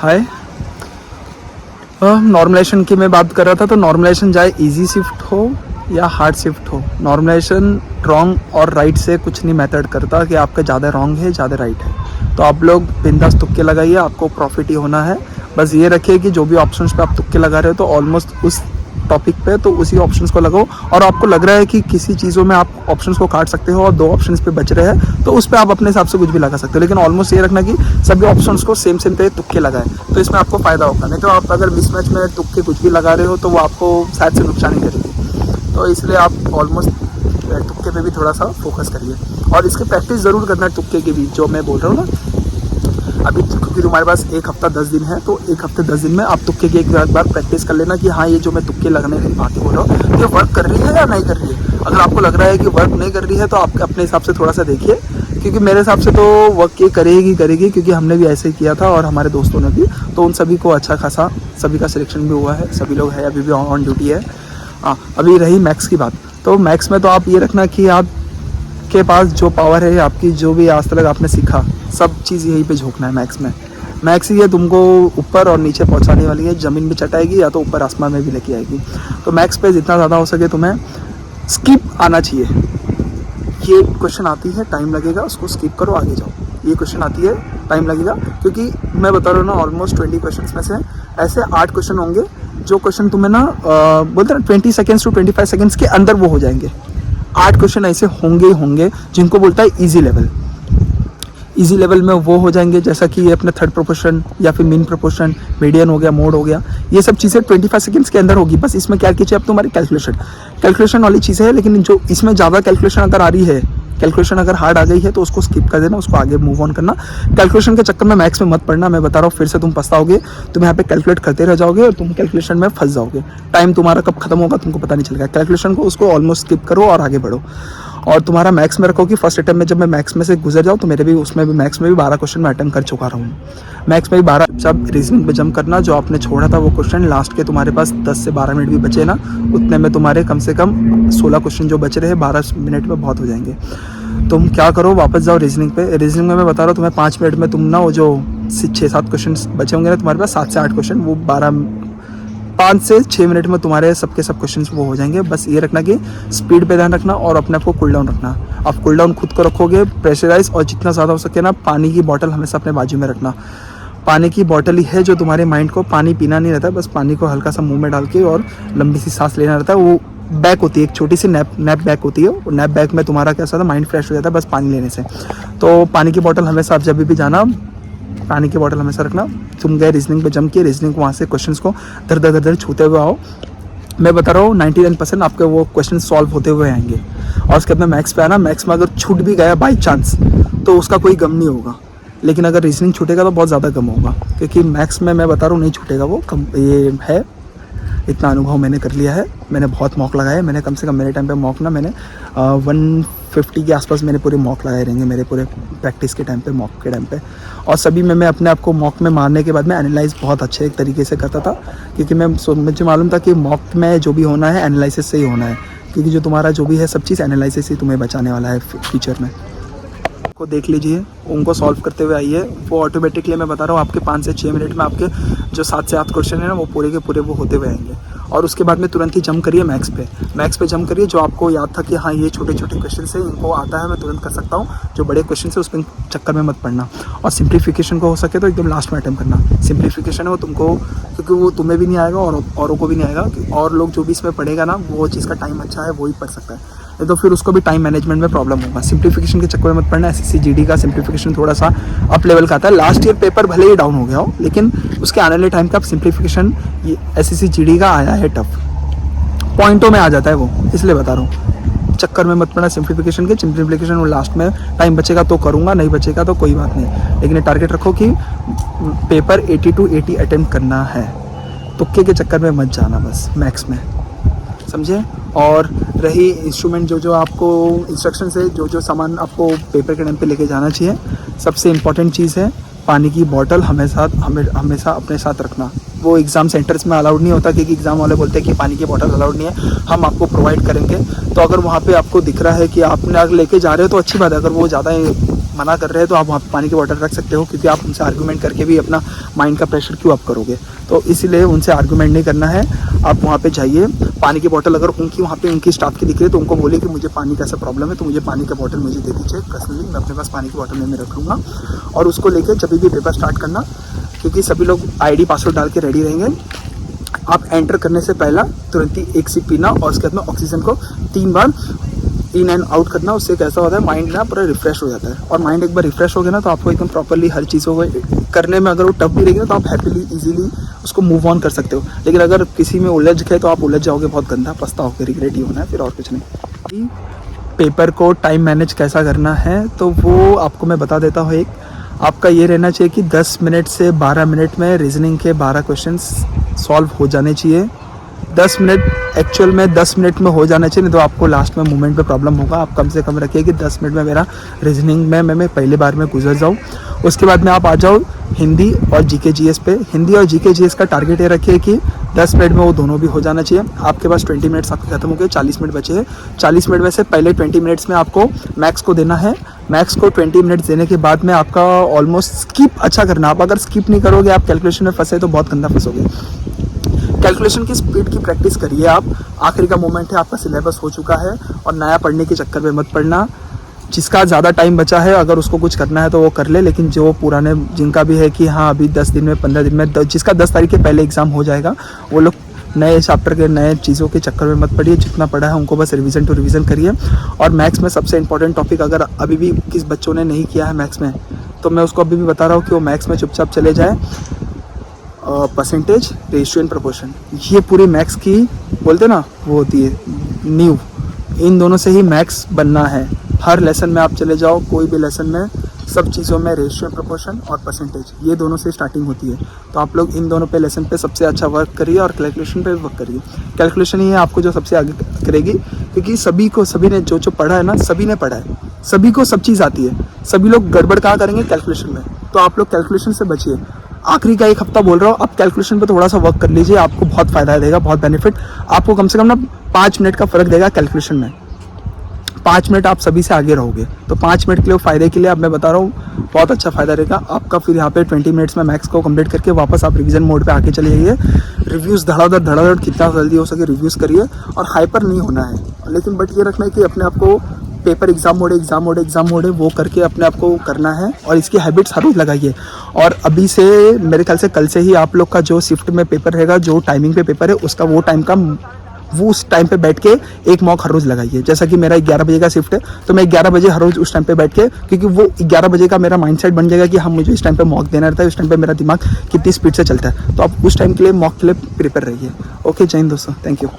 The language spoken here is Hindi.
हाय, नॉर्मलाइजेशन की मैं बात कर रहा था। तो नॉर्मलाइजेशन चाहे इजी शिफ्ट हो या हार्ड शिफ्ट हो, नॉर्मलाइजेशन रॉन्ग और राइट से कुछ नहीं मैटर करता कि आपका ज़्यादा रॉन्ग है ज़्यादा राइट है। तो आप लोग बिंदास तुक्के लगाइए, आपको प्रॉफिट ही होना है। बस ये रखिए कि जो भी ऑप्शंस पे आप तुक्के लगा रहे हो तो ऑलमोस्ट उस टॉपिक पे तो उसी ऑप्शंस को लगाओ। और आपको लग रहा है कि किसी चीज़ों में आप ऑप्शंस को काट सकते हो और 2 ऑप्शंस पे बच रहे हैं तो उस पर आप अपने हिसाब से कुछ भी लगा सकते हो, लेकिन ऑलमोस्ट ये रखना कि सभी ऑप्शंस को सेम पे तुक्के लगाएं, तो इसमें आपको फ़ायदा होगा। नहीं तो आप अगर मिसमैच में तुक्के कुछ भी लगा रहे हो तो वो आपको शायद से नुकसान ही करेगी। तो इसलिए आप ऑलमोस्ट तुक्के पे भी थोड़ा सा फोकस करिए और इसकी प्रैक्टिस ज़रूर करना है तुक्के की भी, जो मैं बोल रहा हूँ ना। अभी क्योंकि तुम्हारे पास 1 हफ्ता 10 दिन है, तो 1 हफ्ते 10 दिन में आप तुक्के की एक बार प्रैक्टिस कर लेना कि हाँ, ये जो मैं तुक्के लगने की बात बोल रहा हूँ ये वर्क कर रही है या नहीं कर रही है। अगर आपको लग रहा है कि वर्क नहीं कर रही है तो आप अपने हिसाब से थोड़ा सा देखिए, क्योंकि मेरे हिसाब से तो वर्क ये करेगी, क्योंकि हमने भी ऐसे ही किया था और हमारे दोस्तों ने भी। तो उन सभी को अच्छा खासा सभी का सिलेक्शन भी हुआ है, सभी लोग हैं अभी भी ऑन ड्यूटी है। अभी रही मैक्स की बात, तो मैक्स में तो आप ये रखना कि आप के पास जो पावर है, आपकी जो भी आज तक आपने सीखा सब चीज़ यहीं पे झोंकना है मैक्स में। मैक्स ही ये तुमको ऊपर और नीचे पहुंचाने वाली है, ज़मीन भी चटाएगी या तो ऊपर आसमान में भी लेके आएगी। तो मैक्स पे जितना ज़्यादा हो सके तुम्हें स्किप आना चाहिए। ये क्वेश्चन आती है टाइम लगेगा, उसको स्किप करो आगे जाओ। ये क्वेश्चन आती है टाइम लगेगा, क्योंकि मैं बता रहा हूँ ना ऑलमोस्ट 20 क्वेश्चन में से ऐसे 8 क्वेश्चन होंगे जो क्वेश्चन तुम्हें ना बोलते हैं 20 सेकेंड्स टू 25 सेकेंड्स के अंदर वो हो जाएंगे। 8 क्वेश्चन ऐसे होंगे जिनको बोलता है ईजी लेवल। ईजी लेवल में वो हो जाएंगे जैसा कि ये अपने थर्ड प्रोपोर्शन या फिर मीन प्रोपोर्शन, मीडियन हो गया, मोड हो गया, ये सब चीज़ें 25 सेकंड्स के अंदर होगी। बस इसमें क्या कीजिए, अब तुम्हारी कैलकुलेशन वाली चीज़ें है, लेकिन जो इसमें ज़्यादा कैलकुलेशन अगर आ रही है, कैलकुलेशन अगर हार्ड आ गई है तो उसको स्किप कर देना, उसको आगे मूव ऑन करना। कैलकुलेशन के चक्कर में मैक्स में मत पड़ना, मैं बता रहा हूँ, फिर से तुम पछताओगे। तुम यहाँ पे कैलकुलेट करते रह जाओगे और तुम कैलकुलेशन में फंस जाओगे। टाइम तुम्हारा कब खत्म होगा तुमको पता नहीं चलेगा। कैलकुलेशन को उसको ऑलमोस्ट स्किप करो और आगे बढ़ो। और तुम्हारा मैक्स में रखो कि फर्स्ट अटेम्प्ट में जब मैं मैक्स में से गुजर जाऊँ तो मेरे भी उसमें भी मैक्स में भी 12 क्वेश्चन मैं अटेम्प्ट कर चुका रहा हूँ। मैक्स में भी 12। जब रीजनिंग पे जंप करना, जो आपने छोड़ा था वो क्वेश्चन लास्ट के तुम्हारे पास 10 से 12 मिनट भी बचे ना, उतने में तुम्हारे कम से कम 16 क्वेश्चन जो बचे रहे 12 मिनट में बहुत हो जाएंगे। तुम क्या करो, वापस जाओ रीजनिंग पे। रीजनिंग में मैं बता रहा हूँ तुम्हें 5 मिनट में तुम ना वो जो 6-7 क्वेश्चन बचे होंगे ना तुम्हारे पास, 7 से 8 क्वेश्चन, वो 5 से 6 मिनट में तुम्हारे सबके सब क्वेश्चंस वो हो जाएंगे। बस ये रखना कि स्पीड पे ध्यान रखना और अपने आप को कूल डाउन रखना। आप कूल डाउन खुद को रखोगे, प्रेशराइज, और जितना ज़्यादा हो सके ना पानी की बॉटल हमेशा अपने बाजू में रखना। पानी की बॉटल ही है जो तुम्हारे माइंड को, पानी पीना नहीं रहता है, बस पानी को हल्का सा मुंह में डाल के और लंबी सी सांस लेना रहता है। वो बैक होती है, एक छोटी सी नैप बैक होती है। वो नैप बैक में तुम्हारा कैसा था, माइंड फ्रेश हो जाता है बस पानी लेने से। तो पानी की बॉटल हमेशा आप जब भी जाना, पानी की बॉटल हमेशा रखना। तुम गए रीजनिंग पे जम के, रीजनिंग वहाँ से क्वेश्चंस को दर दर छूते हुए आओ। मैं बता रहा हूँ 99% आपके वो क्वेश्चन सॉल्व होते हुए आएंगे। और उसके बाद मैक्स पे आना, मैक्स में अगर छूट भी गया बाई चांस तो उसका कोई गम नहीं होगा, लेकिन अगर रीजनिंग छूटेगा तो बहुत ज़्यादा गम होगा, क्योंकि मैक्स में मैं बता रहा हूँ नहीं छूटेगा वो कम। ये है, इतना अनुभव मैंने कर लिया है। मैंने बहुत मॉक लगाए, मैंने कम से कम मेरे टाइम पे मॉक ना मैंने 150 के आसपास मैंने पूरे मॉक लगाए रहेंगे मेरे पूरे प्रैक्टिस के टाइम पे, मॉक के टाइम पे। और सभी में मैं अपने आप को मॉक में मारने के बाद मैं एनालाइज बहुत अच्छे एक तरीके से करता था, क्योंकि मुझे मालूम था कि मॉक में जो भी होना है एनालिसिस से ही होना है, क्योंकि जो तुम्हारा जो भी है सब चीज़ एनालिसिस ही तुम्हें बचाने वाला है फ्यूचर में। को देख लीजिए, उनको सॉल्व करते हुए आइए, वो ऑटोमेटिकली मैं बता रहा हूँ आपके 5 से 6 मिनट में आपके जो 7 से 8 क्वेश्चन है ना वो पूरे के पूरे वो होते हुए आएंगे। और उसके बाद में तुरंत ही जंप करिए मैक्स पे जंप करिए। जो आपको याद था कि हाँ ये छोटे छोटे क्वेश्चन है, इनको आता है, मैं तुरंत कर सकता हूँ, जो बड़े क्वेश्चन है उस पर चक्कर में मत पड़ना। और सिंप्लीफिकेशन को हो सके तो एकदम लास्ट में अटेम्प्ट करना। सिंप्लीफिकेशन है वो तुमको, क्योंकि वो तुम्हें भी नहीं आएगा और औरों को भी नहीं आएगा। और लोग जो भी इसमें पढ़ेगा ना वो चीज़ का टाइम अच्छा है वही पढ़ सकता है, नहीं तो फिर उसको भी टाइम मैनेजमेंट में प्रॉब्लम होगा। सिंप्लीफिकेशन के चक्कर में मत पड़ना। SSC GD का सिंप्लीफिकेशन थोड़ा सा अप लेवल का आता है। लास्ट ईयर पेपर भले ही डाउन हो गया हो, लेकिन उसके आने वाले टाइम का सिंप्लीफिकेशन SSC GD का आया है टफ, पॉइंटों में आ जाता है वो, इसलिए बता रहा हूँ। चक्कर में मत पड़ना सिंप्लीफिकेशन के। सिंप्लीफिकेशन वो लास्ट में टाइम बचेगा तो करूँगा, नहीं बचेगा तो कोई बात नहीं, लेकिन ये टारगेट रखो कि पेपर 80 to 80 अटेम्प्ट करना है। तुक्के के चक्कर में मत जाना बस मैक्स में, समझे। और रही इंस्ट्रूमेंट, जो आपको इंस्ट्रक्शन से जो सामान आपको पेपर के टाइम पे लेके जाना चाहिए, सबसे इम्पॉर्टेंट चीज़ है पानी की बॉटल हमेशा अपने साथ रखना। वो एग्ज़ाम सेंटर्स में अलाउड नहीं होता, क्योंकि एग्ज़ाम वाले बोलते हैं कि पानी की बॉटल अलाउड नहीं है, हम आपको प्रोवाइड करेंगे। तो अगर वहाँ पे आपको दिख रहा है कि आपने अगर लेके जा रहे हो तो अच्छी बात है, अगर वो ज़्यादा मना कर रहे हैं तो आप वहाँ पे पानी की बॉटल रख सकते हो, क्योंकि आप उनसे आर्गूमेंट करके भी अपना माइंड का प्रेशर क्यों अप करोगे। तो इसीलिए उनसे आर्गूमेंट नहीं करना है, आप वहाँ पे जाइए। पानी की बॉटल अगर उनकी वहाँ पे उनकी स्टाफ की दिख रही है तो उनको बोलिए कि मुझे पानी का ऐसा प्रॉब्लम है, तो मुझे पानी का बॉटल मुझे दे दीजिए पर्सनली, मैं अपने पास पानी की बॉटल में रख लूँगा। और उसको लेकर जब भी पेपर स्टार्ट करना, क्योंकि सभी लोग ID पासवर्ड डाल के रेडी रहेंगे। आप एंटर करने से पहला तुरंत ही एक सिप पीना और उसके बाद में ऑक्सीजन को 3 बार इन एंड आउट करना। उससे कैसा होता है, माइंड ना पूरा रिफ्रेश हो जाता है। और माइंड एक बार रिफ्रेश हो गया ना तो आपको एकदम प्रॉपरली हर चीज़ों को करने में, अगर वो टफ भी रहेगी ना तो आप हैप्पीली इजीली उसको मूव ऑन कर सकते हो। लेकिन अगर किसी में उलझ गए तो आप उलझ जाओगे, बहुत गंदा पछताओगे, रिग्रेट ही होना है फिर, और कुछ नहीं। पेपर को टाइम मैनेज कैसा करना है तो वो आपको मैं बता देता हूँ। एक आपका ये रहना चाहिए कि 10 मिनट से 12 मिनट में रीजनिंग के 12 क्वेश्चंस सॉल्व हो जाने चाहिए। 10 मिनट एक्चुअल में 10 मिनट में हो जाना चाहिए, नहीं तो आपको लास्ट में मूवमेंट पे प्रॉब्लम होगा। आप कम से कम रखिए कि 10 मिनट में मेरा रीजनिंग में मैं पहली बार में गुजर जाऊँ। उसके बाद में आप आ जाओ हिंदी और GK GS पे। हिंदी और GK GS का टारगेट ये रखिए कि 10 मिनट में वो दोनों भी हो जाना चाहिए। आपके पास 20 मिनट्स आपके खत्म हो गए, 40 मिनट बचे हैं। 40 मिनट में से पहले 20 मिनट्स में आपको मैथ्स को देना है। मैथ्स को 20 मिनट्स देने के बाद में आपका ऑलमोस्ट स्किप अच्छा करना। आप अगर स्किप नहीं करोगे, आप कैलकुलेशन में फंसे तो बहुत गंदा फंसोगे। कैलकुलेशन की स्पीड की प्रैक्टिस करिए आप। आखिरी का मोमेंट है, आपका सिलेबस हो चुका है और नया पढ़ने के चक्कर में मत पढ़ना। जिसका ज़्यादा टाइम बचा है, अगर उसको कुछ करना है तो वो कर ले, लेकिन जो पुराने जिनका भी है कि हाँ अभी 10 दिन में 15 दिन में जिसका 10 तारीख के पहले एग्ज़ाम हो जाएगा, वो लोग नए चैप्टर के नए चीज़ों के चक्कर में मत पड़िए। जितना पढ़ा है उनको बस रिवीजन टू रिवीजन करिए। और मैथ्स में सबसे इंपॉर्टेंट टॉपिक अगर अभी भी किस बच्चों ने नहीं किया है मैथ्स में, तो मैं उसको अभी भी बता रहा हूँ कि वो मैथ्स में चुपचाप चले जाए। परसेंटेज, रेशियो एंड प्रोपोर्शन, ये पूरी मैथ्स की बोलते ना वो होती है नींव। इन दोनों से ही मैथ्स बनना है। हर लेसन में आप चले जाओ, कोई भी लेसन में सब चीज़ों में रेशियो, प्रोपोर्शन और परसेंटेज, ये दोनों से स्टार्टिंग होती है। तो आप लोग इन दोनों पे लेसन पे सबसे अच्छा वर्क करिए और कैलकुलेशन पे वर्क करिए। कैलकुलेशन ही है आपको जो सबसे आगे करेगी, क्योंकि सभी ने जो पढ़ा है ना, सभी ने पढ़ा है, सभी को सब चीज़ आती है। सभी लोग गड़बड़ कहाँ करेंगे, कैलकुलेशन में। तो आप लोग कैलकुलेशन से बचिए। आखिरी का 1 हफ्ता बोल रहा हूँ, आप कैलकुलेशन पे थोड़ा सा वर्क कर लीजिए, आपको बहुत फ़ायदा देगा, बहुत बेनिफिट। आपको कम से कम ना 5 मिनट का फ़र्क देगा कैलकुलेशन में। 5 मिनट आप सभी से आगे रहोगे, तो 5 मिनट के लिए फ़ायदे के लिए अब मैं बता रहा हूँ, बहुत अच्छा फ़ायदा रहेगा आपका। फिर यहाँ पे 20 मिनट्स में मैथ्स को कंप्लीट करके वापस आप रिवीजन मोड पे आके चले जाइए। रिव्यूज़ धड़ाधड़ कितना जल्दी हो सके रिव्यूज़ करिए, और हाइपर नहीं होना है। लेकिन बट ये रखना है कि अपने आप को पेपर एग्जाम मोड है वो करके अपने आप को करना है, और इसकी हैबिट्स हर रोज़ लगाइए। और अभी से मेरे ख्याल से कल से ही आप लोग का जो शिफ्ट में पेपर रहेगा, जो टाइमिंग पे पेपर है, उसका वो उस टाइम पे बैठ के एक मॉक हर रोज़ लगाइए। जैसा कि मेरा 11 बजे का शिफ्ट है, तो मैं 11 बजे हर रोज़ उस टाइम पे बैठ के, क्योंकि वो 11 बजे का मेरा माइंडसेट बन जाएगा कि हाँ मुझे इस टाइम पे मॉक देना रहता है, उस टाइम पे मेरा दिमाग कितनी स्पीड से चलता है। तो आप उस टाइम के लिए मॉक के लिए प्रिपेयर रहिए। ओके, जय हिंद दोस्तों, थैंक यू।